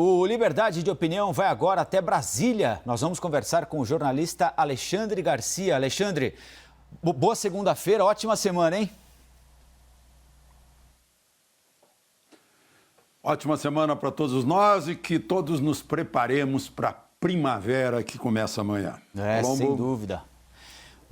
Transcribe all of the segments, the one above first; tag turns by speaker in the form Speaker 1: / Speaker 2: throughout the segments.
Speaker 1: O Liberdade de Opinião vai agora até Brasília. Nós vamos conversar com o jornalista Alexandre Garcia. Alexandre, boa segunda-feira, ótima semana, hein?
Speaker 2: Ótima semana para todos nós e que todos nos preparemos para a primavera que começa amanhã.
Speaker 1: Sem dúvida.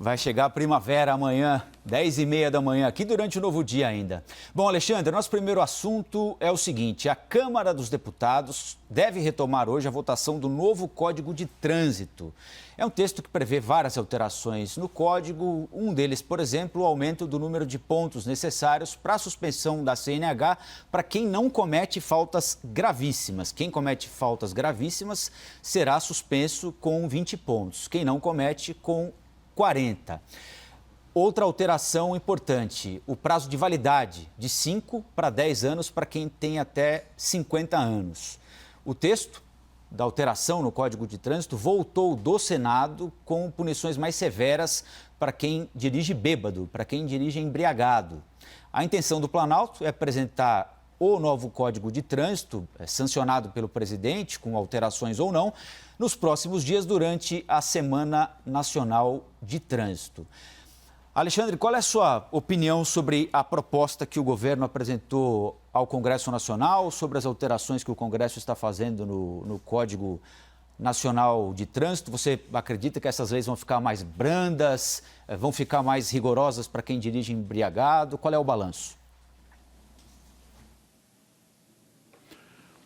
Speaker 1: Vai chegar a primavera amanhã, 10h30 da manhã, aqui durante o novo dia ainda. Bom, Alexandre, nosso primeiro assunto é o seguinte: a Câmara dos Deputados deve retomar hoje a votação do novo Código de Trânsito. É um texto que prevê várias alterações no código, um deles, por exemplo, o aumento do número de pontos necessários para a suspensão da CNH para quem não comete faltas gravíssimas. Quem comete faltas gravíssimas será suspenso com 20 pontos, quem não comete com 40. Outra alteração importante, o prazo de validade de 5 para 10 anos para quem tem até 50 anos. O texto da alteração no Código de Trânsito voltou do Senado com punições mais severas para quem dirige bêbado, para quem dirige embriagado. A intenção do Planalto é apresentar o novo Código de Trânsito, sancionado pelo presidente, com alterações ou não, nos próximos dias durante a Semana Nacional de Trânsito. Alexandre, qual é a sua opinião sobre a proposta que o governo apresentou ao Congresso Nacional, sobre as alterações que o Congresso está fazendo no Código Nacional de Trânsito? Você acredita que essas leis vão ficar mais brandas, vão ficar mais rigorosas para quem dirige embriagado? Qual é o balanço?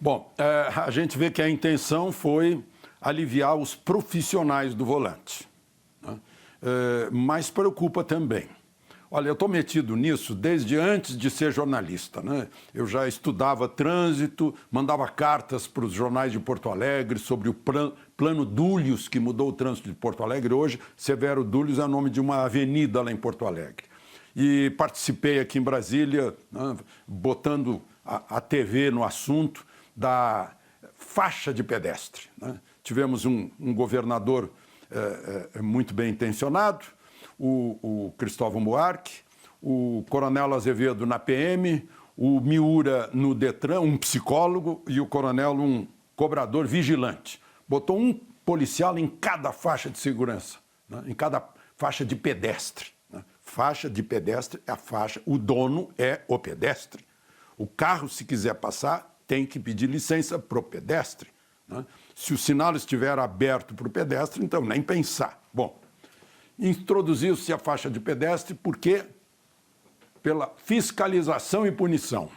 Speaker 2: Bom, a gente vê que a intenção foi aliviar os profissionais do volante, né? Mas preocupa também. Olha, eu estou metido nisso desde antes de ser jornalista, né? Eu já estudava trânsito, mandava cartas para os jornais de Porto Alegre sobre o Plano Dúlios, que mudou o trânsito de Porto Alegre. Hoje, Severo Dúlios é o nome de uma avenida lá em Porto Alegre. E participei aqui em Brasília, né, botando a TV no assunto da faixa de pedestre, né? Tivemos um governador muito bem intencionado, o Cristóvão Buarque, o Coronel Azevedo na PM, o Miura no Detran, um psicólogo, e o Coronel um cobrador vigilante. Botou um policial em cada faixa de segurança, né? Em cada faixa de pedestre, né? Faixa de pedestre é a faixa, o dono é o pedestre. O carro, se quiser passar, tem que pedir licença para o pedestre, né? Se o sinal estiver aberto para o pedestre, então nem pensar. Bom, introduziu-se a faixa de pedestre porque pela fiscalização e punição,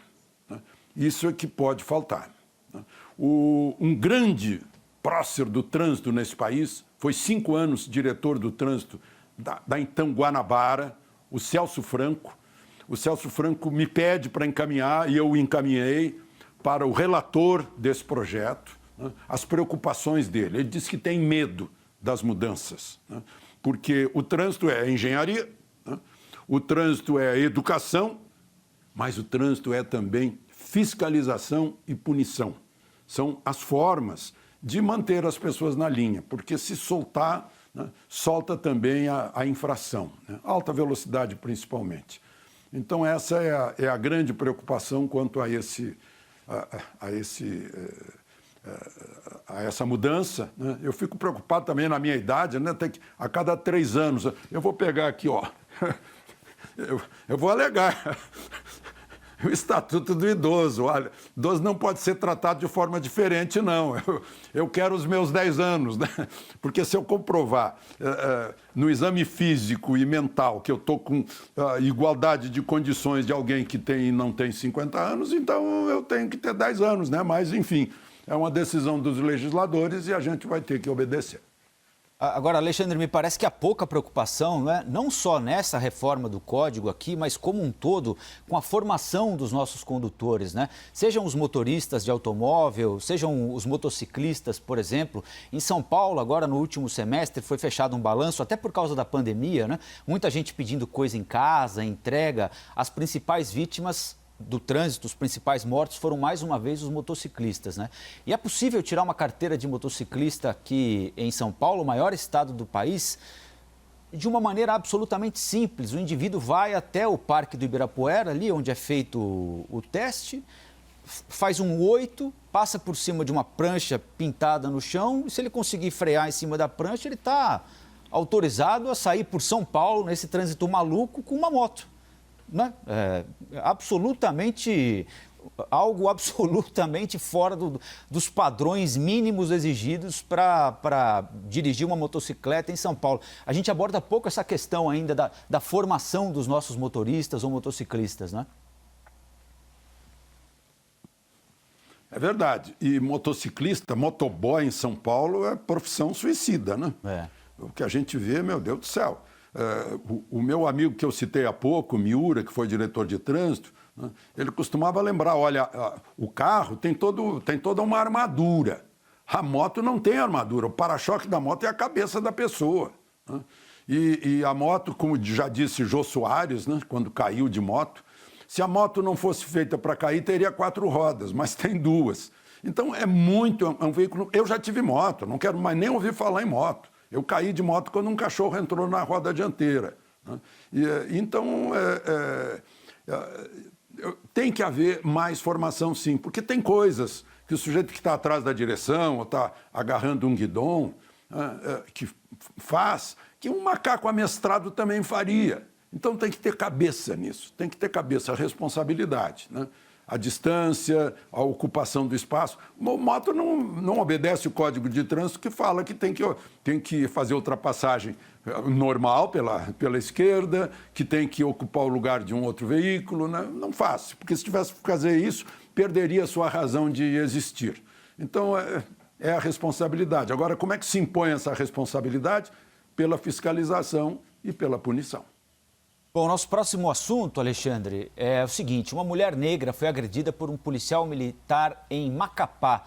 Speaker 2: né? Isso é que pode faltar, né? Um grande prócer do trânsito nesse país foi 5 anos diretor do trânsito da então Guanabara, o Celso Franco. O Celso Franco me pede para encaminhar e eu o encaminhei para o relator desse projeto, né, as preocupações dele. Ele disse que tem medo das mudanças, né, porque o trânsito é engenharia, né, o trânsito é educação, mas o trânsito é também fiscalização e punição. São as formas de manter as pessoas na linha, porque se soltar, né, solta também a infração, né, alta velocidade principalmente. Então essa é a grande preocupação quanto a essa mudança, né? Eu fico preocupado também na minha idade, né? Tem que, a cada 3 anos, eu vou pegar aqui, ó, eu vou alegar o Estatuto do Idoso. Olha, idoso não pode ser tratado de forma diferente, não. Eu quero os meus 10 anos, né? Porque se eu comprovar no exame físico e mental que eu estou com igualdade de condições de alguém que tem e não tem 50 anos, então eu tenho que ter 10 anos, né? Mas, enfim, é uma decisão dos legisladores e a gente vai ter que obedecer.
Speaker 1: Agora, Alexandre, me parece que há pouca preocupação, né? Não só nessa reforma do Código aqui, mas como um todo, com a formação dos nossos condutores, né? Sejam os motoristas de automóvel, sejam os motociclistas, por exemplo. Em São Paulo, agora no último semestre, foi fechado um balanço, até por causa da pandemia, né? Muita gente pedindo coisa em casa, entrega. As principais vítimas do trânsito, os principais mortos foram mais uma vez os motociclistas, né? E é possível tirar uma carteira de motociclista aqui em São Paulo, o maior estado do país, de uma maneira absolutamente simples. O indivíduo vai até o Parque do Ibirapuera, ali onde é feito o teste, faz um 8, passa por cima de uma prancha pintada no chão, e se ele conseguir frear em cima da prancha, ele está autorizado a sair por São Paulo, nesse trânsito maluco, com uma moto. Né? Algo absolutamente fora dos padrões mínimos exigidos para dirigir uma motocicleta em São Paulo. A gente aborda pouco essa questão ainda da formação dos nossos motoristas ou motociclistas, né?
Speaker 2: É verdade. E motociclista, motoboy em São Paulo é profissão suicida, né? O que a gente vê, meu Deus do céu. O meu amigo que eu citei há pouco, Miura, que foi diretor de trânsito, né, ele costumava lembrar, olha, o carro tem toda uma armadura. A moto não tem armadura. O para-choque da moto é a cabeça da pessoa. Né? E a moto, como já disse Jô Soares, né, quando caiu de moto, se a moto não fosse feita para cair, teria 4 rodas, mas tem 2. Então é um veículo... Eu já tive moto, não quero mais nem ouvir falar em moto. Eu caí de moto quando um cachorro entrou na roda dianteira. Né? Então, tem que haver mais formação, sim, porque tem coisas que o sujeito que está atrás da direção ou está agarrando um guidão que faz, que um macaco amestrado também faria. Então tem que ter cabeça nisso, tem que ter cabeça, a responsabilidade, né? A distância, a ocupação do espaço. O moto não obedece o Código de Trânsito que fala que tem que fazer ultrapassagem normal pela esquerda, que tem que ocupar o lugar de um outro veículo. Né? Não faz, porque se tivesse que fazer isso, perderia a sua razão de existir. Então, é a responsabilidade. Agora, como é que se impõe essa responsabilidade? Pela fiscalização e pela punição.
Speaker 1: Bom, nosso próximo assunto, Alexandre, é o seguinte: uma mulher negra foi agredida por um policial militar em Macapá,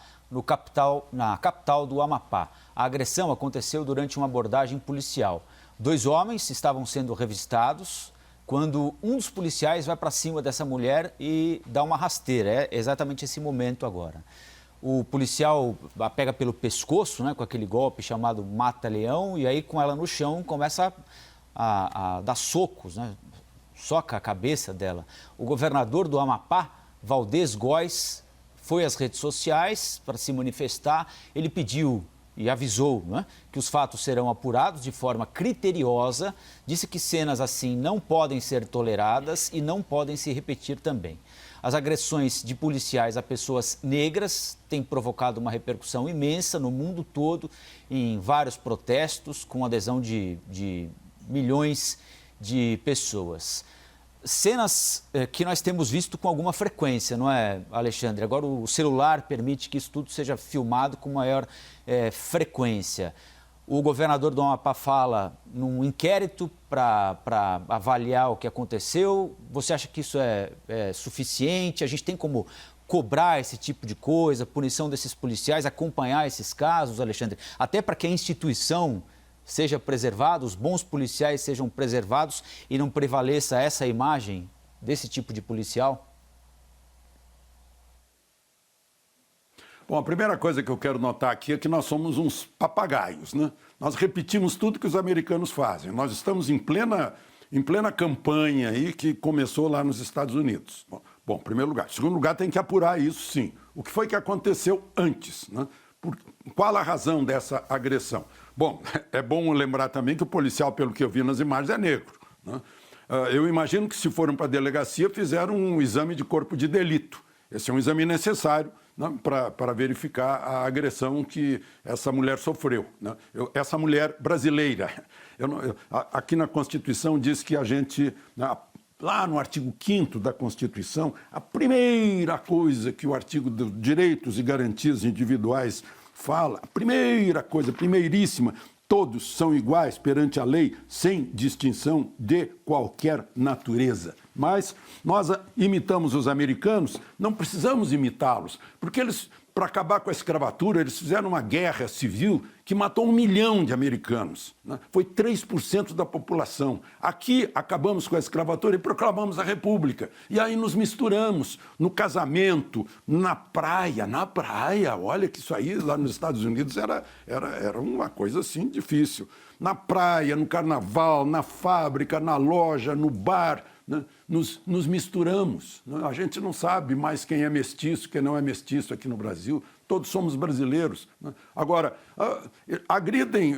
Speaker 1: na capital do Amapá. A agressão aconteceu durante uma abordagem policial. 2 homens estavam sendo revistados quando um dos policiais vai para cima dessa mulher e dá uma rasteira. É exatamente esse momento agora. O policial a pega pelo pescoço, né, com aquele golpe chamado mata-leão, e aí com ela no chão começa a dar socos, né? Soca a cabeça dela. O governador do Amapá, Valdez Góes, foi às redes sociais para se manifestar. Ele pediu e avisou, né, que os fatos serão apurados de forma criteriosa. Disse que cenas assim não podem ser toleradas e não podem se repetir também. As agressões de policiais a pessoas negras têm provocado uma repercussão imensa no mundo todo, em vários protestos, com adesão de milhões de pessoas. Cenas que nós temos visto com alguma frequência, não é, Alexandre? Agora o celular permite que isso tudo seja filmado com maior frequência. O governador do Amapá fala num inquérito para avaliar o que aconteceu. Você acha que isso é suficiente? A gente tem como cobrar esse tipo de coisa, punição desses policiais, acompanhar esses casos, Alexandre? Até para que a instituição seja preservada, os bons policiais sejam preservados e não prevaleça essa imagem desse tipo de policial?
Speaker 2: Bom, a primeira coisa que eu quero notar aqui é que nós somos uns papagaios, né? Nós repetimos tudo que os americanos fazem. Nós estamos em plena campanha aí que começou lá nos Estados Unidos. Bom, em primeiro lugar. Em segundo lugar, tem que apurar isso, sim. O que foi que aconteceu antes, né? Qual a razão dessa agressão? Bom, é bom lembrar também que o policial, pelo que eu vi nas imagens, é negro, né? Eu imagino que se foram para a delegacia, fizeram um exame de corpo de delito. Esse é um exame necessário, né, para verificar a agressão que essa mulher sofreu, né? Essa mulher brasileira. Aqui na Constituição diz que a gente... Lá no artigo 5º da Constituição, a primeira coisa que o artigo dos direitos e garantias individuais fala, a primeira coisa, primeiríssima, todos são iguais perante a lei, sem distinção de qualquer natureza. Mas nós imitamos os americanos, não precisamos imitá-los, porque eles, para acabar com a escravatura, eles fizeram uma guerra civil que matou 1 milhão de americanos, né? Foi 3% da população. Aqui acabamos com a escravatura e proclamamos a República. E aí nos misturamos no casamento, na praia, olha que isso aí lá nos Estados Unidos era uma coisa assim difícil. Na praia, no carnaval, na fábrica, na loja, no bar, né, nos misturamos. Né? A gente não sabe mais quem é mestiço, quem não é mestiço aqui no Brasil. Todos somos brasileiros. Né? Agora, agridem.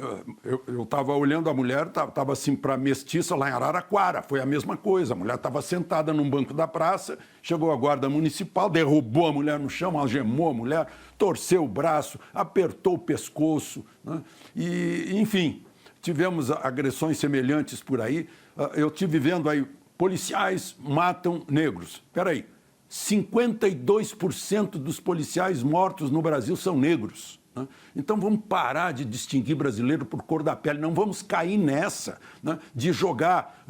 Speaker 2: Eu estava olhando a mulher, estava assim para mestiça lá em Araraquara. Foi a mesma coisa. A mulher estava sentada num banco da praça, chegou a guarda municipal, derrubou a mulher no chão, algemou a mulher, torceu o braço, apertou o pescoço. Né? E, enfim, tivemos agressões semelhantes por aí. Eu estive vendo aí, policiais matam negros. Espera aí. 52% dos policiais mortos no Brasil são negros. Né? Então vamos parar de distinguir brasileiro por cor da pele. Não vamos cair nessa, né, de jogar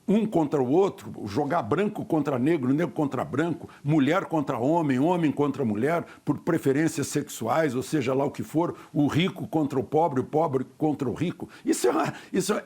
Speaker 2: um contra o outro, jogar branco contra negro, negro contra branco, mulher contra homem, homem contra mulher, por preferências sexuais, ou seja lá o que for, o rico contra o pobre contra o rico. Isso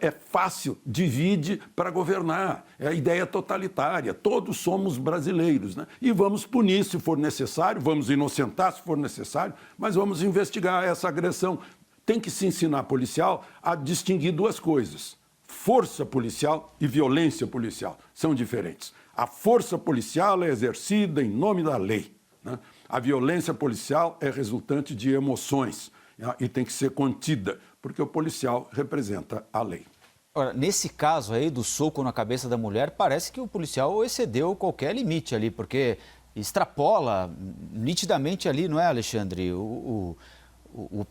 Speaker 2: é fácil, divide para governar. É a ideia totalitária. Todos somos brasileiros, né? E vamos punir se for necessário, vamos inocentar se for necessário, mas vamos investigar essa agressão. Tem que se ensinar policial a distinguir duas coisas. Força policial e violência policial são diferentes. A força policial é exercida em nome da lei, né? A violência policial é resultante de emoções, né? E tem que ser contida, porque o policial representa a lei.
Speaker 1: Ora, nesse caso aí do soco na cabeça da mulher, parece que o policial excedeu qualquer limite ali, porque extrapola nitidamente ali, não é, Alexandre, o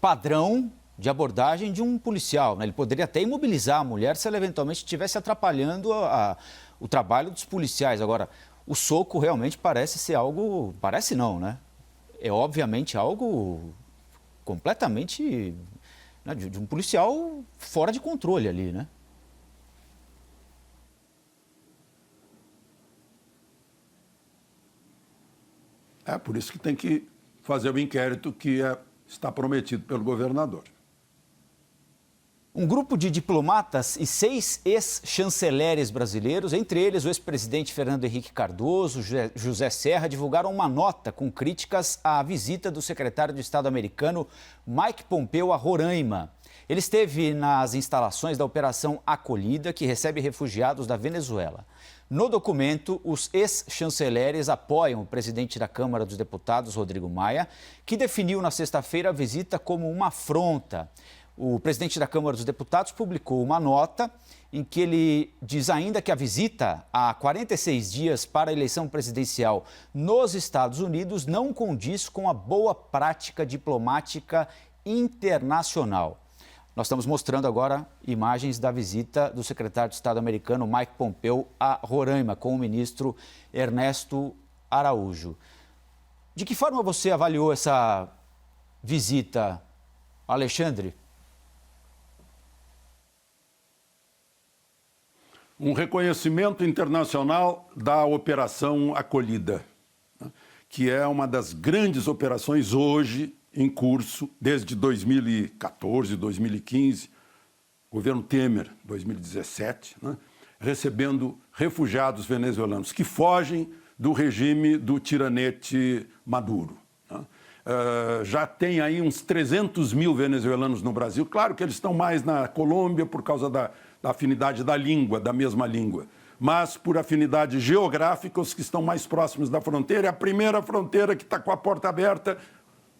Speaker 1: padrão de abordagem de um policial, né? Ele poderia até imobilizar a mulher se ela eventualmente estivesse atrapalhando o trabalho dos policiais. Agora, o soco realmente parece ser algo... Parece não, né? É obviamente algo completamente, né, de um policial fora de controle ali, né?
Speaker 2: É por isso que tem que fazer o inquérito que está prometido pelo governador.
Speaker 1: Um grupo de diplomatas e 6 ex-chanceleres brasileiros, entre eles o ex-presidente Fernando Henrique Cardoso, José Serra, divulgaram uma nota com críticas à visita do secretário de Estado americano Mike Pompeo a Roraima. Ele esteve nas instalações da Operação Acolhida, que recebe refugiados da Venezuela. No documento, os ex-chanceleres apoiam o presidente da Câmara dos Deputados, Rodrigo Maia, que definiu na sexta-feira a visita como uma afronta. O presidente da Câmara dos Deputados publicou uma nota em que ele diz ainda que a visita há 46 dias para a eleição presidencial nos Estados Unidos não condiz com a boa prática diplomática internacional. Nós estamos mostrando agora imagens da visita do secretário de Estado americano Mike Pompeo a Roraima com o ministro Ernesto Araújo. De que forma você avaliou essa visita, Alexandre?
Speaker 2: Um reconhecimento internacional da Operação Acolhida, né, que é uma das grandes operações hoje em curso, desde 2014, 2015, governo Temer, 2017, né, recebendo refugiados venezuelanos que fogem do regime do tiranete Maduro. Né. Já tem aí uns 300 mil venezuelanos no Brasil. Claro que eles estão mais na Colômbia por causa da afinidade da língua, da mesma língua, mas por afinidade geográfica, os que estão mais próximos da fronteira, é a primeira fronteira que está com a porta aberta,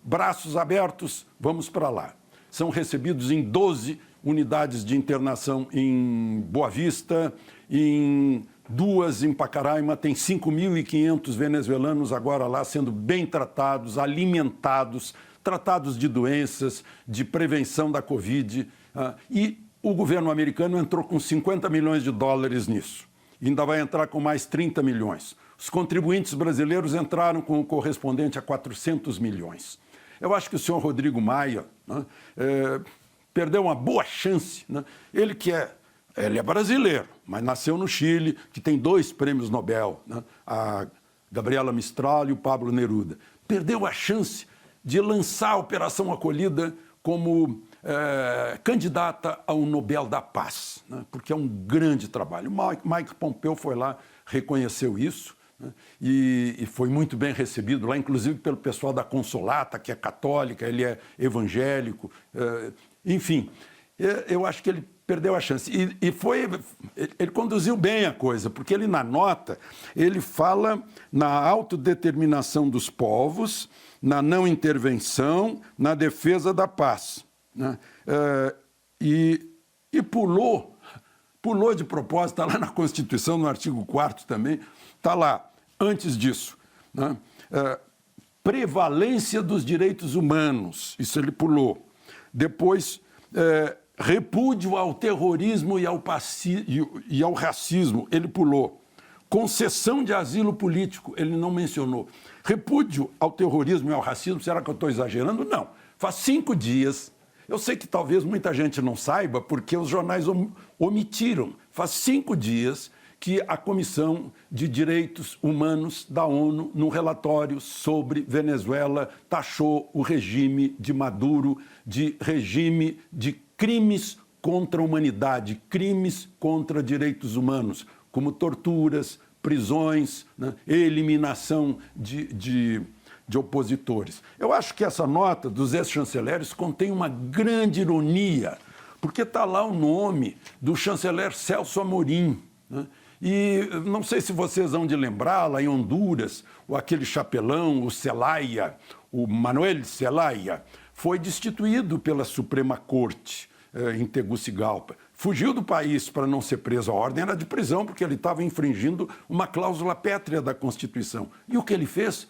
Speaker 2: braços abertos, vamos para lá. São recebidos em 12 unidades de internação em Boa Vista, em 2 em Pacaraima, tem 5.500 venezuelanos agora lá sendo bem tratados, alimentados, tratados de doenças, de prevenção da Covid, e o governo americano entrou com 50 milhões de dólares nisso. Ainda vai entrar com mais 30 milhões. Os contribuintes brasileiros entraram com o correspondente a 400 milhões. Eu acho que o senhor Rodrigo Maia, né, perdeu uma boa chance. Né? Ele é brasileiro, mas nasceu no Chile, que tem 2 prêmios Nobel, né? A Gabriela Mistral e o Pablo Neruda. Perdeu a chance de lançar a Operação Acolhida como candidata ao Nobel da Paz, né? Porque é um grande trabalho. Mike Pompeo foi lá, reconheceu isso, né? E foi muito bem recebido lá, inclusive pelo pessoal da Consolata, que é católica, ele é evangélico, enfim. Eu acho que ele perdeu a chance. Ele conduziu bem a coisa, porque ele, na nota, ele fala na autodeterminação dos povos, na não intervenção, na defesa da paz, né? E pulou de propósito, está lá na Constituição, no artigo 4º também, está lá, antes disso, né? Prevalência dos direitos humanos, isso ele pulou. Depois, repúdio ao terrorismo e ao racismo, ele pulou. Concessão de asilo político, ele não mencionou. Repúdio ao terrorismo e ao racismo, será que eu estou exagerando? Não. Faz 5 dias, eu sei que talvez muita gente não saiba, porque os jornais omitiram. Faz 5 dias que a Comissão de Direitos Humanos da ONU, no relatório sobre Venezuela, taxou o regime de Maduro de regime de crimes contra a humanidade, crimes contra direitos humanos, como torturas, prisões, né, eliminação de opositores. Eu acho que essa nota dos ex-chanceleres contém uma grande ironia, porque está lá o nome do chanceler Celso Amorim, né? E não sei se vocês vão de lembrar, lá em Honduras, aquele chapelão, o Zelaya, o Manuel Zelaya, foi destituído pela Suprema Corte em Tegucigalpa. Fugiu do país para não ser preso. A ordem era de prisão, porque ele estava infringindo uma cláusula pétrea da Constituição. E o que ele fez?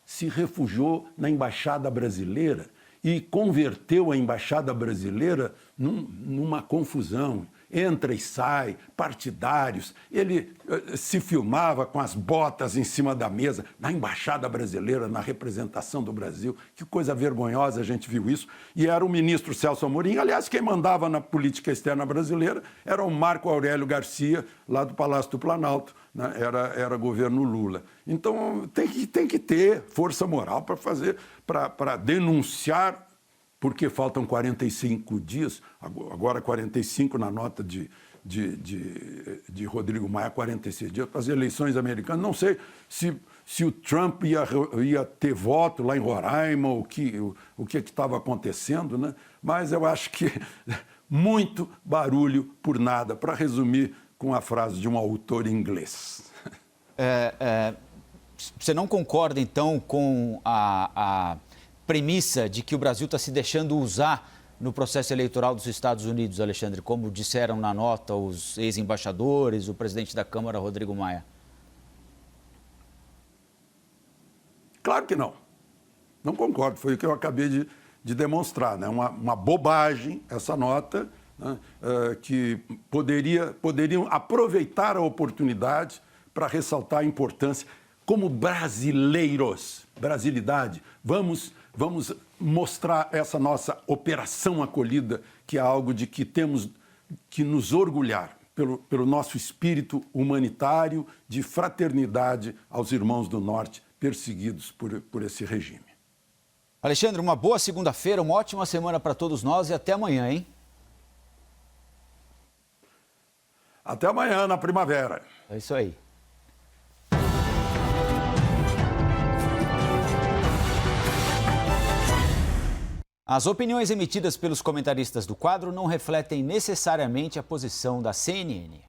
Speaker 2: Se refugiou na Embaixada Brasileira e converteu a Embaixada Brasileira numa confusão. Entra e sai, partidários. Ele se filmava com as botas em cima da mesa, na Embaixada Brasileira, na representação do Brasil. Que coisa vergonhosa, a gente viu isso. E era o ministro Celso Amorim. Aliás, quem mandava na política externa brasileira era o Marco Aurélio Garcia, lá do Palácio do Planalto, né? Era governo Lula. Então, tem que ter força moral para fazer, para denunciar, porque faltam 45 dias, agora 45 na nota de Rodrigo Maia, 46 dias para as eleições americanas. Não sei se o Trump ia ter voto lá em Roraima, o que estava acontecendo, né? Mas eu acho que muito barulho por nada, para resumir com a frase de um autor inglês.
Speaker 1: Você não concorda, então, com a premissa de que o Brasil está se deixando usar no processo eleitoral dos Estados Unidos, Alexandre, como disseram na nota os ex-embaixadores, o presidente da Câmara, Rodrigo Maia?
Speaker 2: Claro que não. Não concordo. Foi o que eu acabei de demonstrar, né? Uma bobagem essa nota, né? Que poderiam aproveitar a oportunidade para ressaltar a importância. Como brasileiros, brasilidade, vamos mostrar essa nossa operação acolhida, que é algo de que temos que nos orgulhar pelo nosso espírito humanitário de fraternidade aos irmãos do Norte perseguidos por esse regime.
Speaker 1: Alexandre, uma boa segunda-feira, uma ótima semana para todos nós e até amanhã, hein?
Speaker 2: Até amanhã, na primavera.
Speaker 1: É isso aí. As opiniões emitidas pelos comentaristas do quadro não refletem necessariamente a posição da CNN.